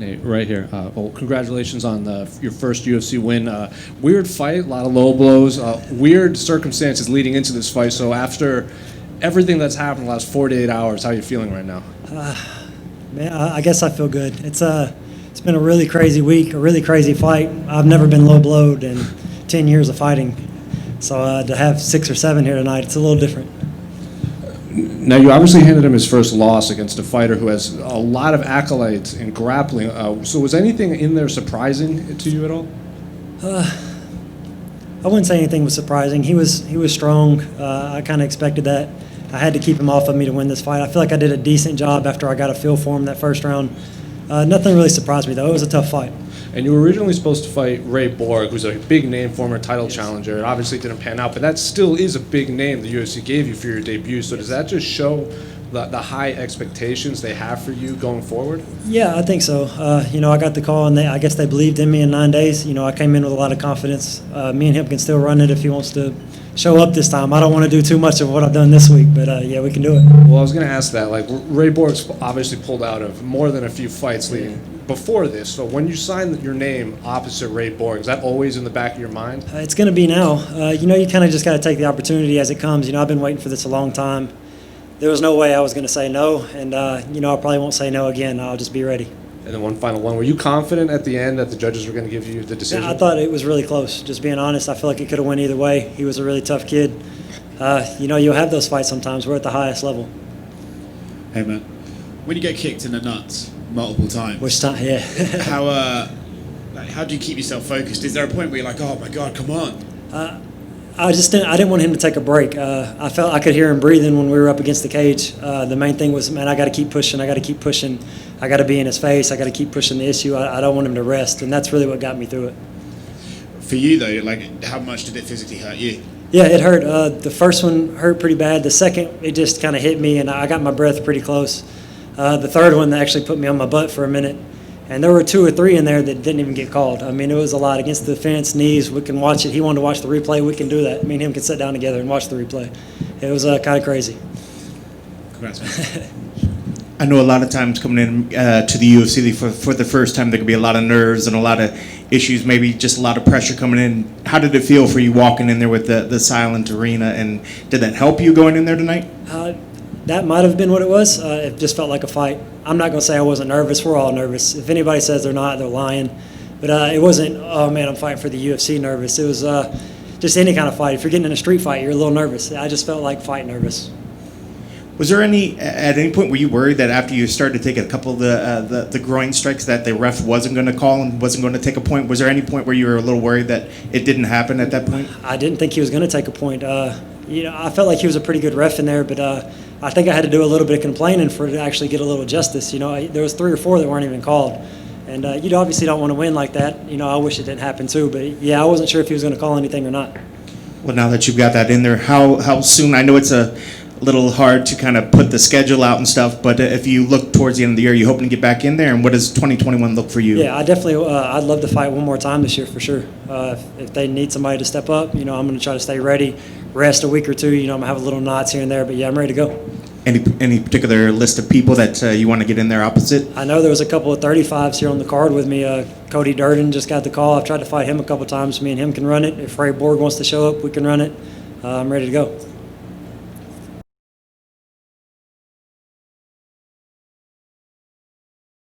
Nate, right here. Well, congratulations on your first UFC win. Weird fight, a lot of low blows, weird circumstances leading into this fight. So after everything that's happened in the last 48 hours, how are you feeling right now? Man, I guess I feel good. It's been a really crazy week, a really crazy fight. I've never been low blowed in 10 years of fighting. So to have 6 or 7 here tonight, it's a little different. Now, you obviously handed him his first loss against a fighter who has a lot of accolades in grappling. So was anything in there surprising to you at all? I wouldn't say anything was surprising. He was strong. I kind of expected that. I had to keep him off of me to win this fight. I feel like I did a decent job after I got a feel for him that first round. Nothing really surprised me, though. It was a tough fight. And you were originally supposed to fight Ray Borg, who's a big name, former title challenger. It obviously didn't pan out, but that still is a big name the UFC gave you for your debut. So does that just show the high expectations they have for you going forward? Yeah, I think so. I got the call, and I guess they believed in me in 9 days. I came in with a lot of confidence. Me and him can still run it if he wants to show up this time. I don't want to do too much of what I've done this week, but yeah, we can do it. Well, I was going to ask that. Like, Ray Borg's obviously pulled out of more than a few fights leading before this. So when you signed your name opposite Ray Borg, is that always in the back of your mind? It's going to be now. You kind of just got to take the opportunity as it comes. I've been waiting for this a long time. There was no way I was going to say no, and I probably won't say no again. I'll just be ready. And then one final one. Were you confident at the end that the judges were going to give you the decision? Yeah, I thought it was really close. Just being honest, I feel like it could have went either way. He was a really tough kid. You'll have those fights sometimes. We're at the highest level. Hey, man. When you get kicked in the nuts multiple times. Which time? Yeah. How do you keep yourself focused? Is there a point where you're like, oh my God, come on? I didn't want him to take a break. I felt I could hear him breathing when we were up against the cage. The main thing was, man, I got to keep pushing. I got to keep pushing. I got to be in his face. I got to keep pushing the issue. I don't want him to rest, and that's really what got me through it. For you though, like, how much did it physically hurt you? Yeah, it hurt. The first one hurt pretty bad. The second, it just kind of hit me, and I got my breath pretty close. The third one actually put me on my butt for a minute. And there were 2 or 3 in there that didn't even get called. I mean, it was a lot. Against the fence, knees, we can watch it. He wanted to watch the replay. We can do that. Me and him can sit down together and watch the replay. It was kind of crazy. Congrats, man. I know a lot of times coming in to the UFC for the first time, there could be a lot of nerves and a lot of issues, maybe just a lot of pressure coming in. How did it feel for you walking in there with the silent arena, and did that help you going in there tonight? That might have been what it was. It just felt like a fight. I'm not going to say I wasn't nervous. We're all nervous. If anybody says they're not, they're lying. But it wasn't, oh, man, I'm fighting for the UFC nervous. It was just any kind of fight. If you're getting in a street fight, you're a little nervous. I just felt like fight nervous. Was there at any point were you worried that after you started to take a couple of the groin strikes that the ref wasn't going to call and wasn't going to take a point? Was there any point where you were a little worried that it didn't happen at that point? I didn't think he was going to take a point. I felt like he was a pretty good ref in there, but I think I had to do a little bit of complaining for it to actually get a little justice. There was 3 or 4 that weren't even called. And you obviously don't want to win like that. I wish it didn't happen too. But, yeah, I wasn't sure if he was going to call anything or not. Well, now that you've got that in there, how soon? I know it's a little hard to kind of put the schedule out and stuff, but if you look towards the end of the year, you hoping to get back in there? And what does 2021 look for you? Yeah, I definitely I'd love to fight one more time this year for sure. If they need somebody to step up, I'm going to try to stay ready, rest a week or 2. I'm going to have a little knots here and there, but, yeah, I'm ready to go. Any particular list of people that you want to get in there opposite? I know there was a couple of 35s here on the card with me. Cody Durden just got the call. I've tried to fight him a couple times. Me and him can run it. If Ray Borg wants to show up, we can run it. I'm ready to go.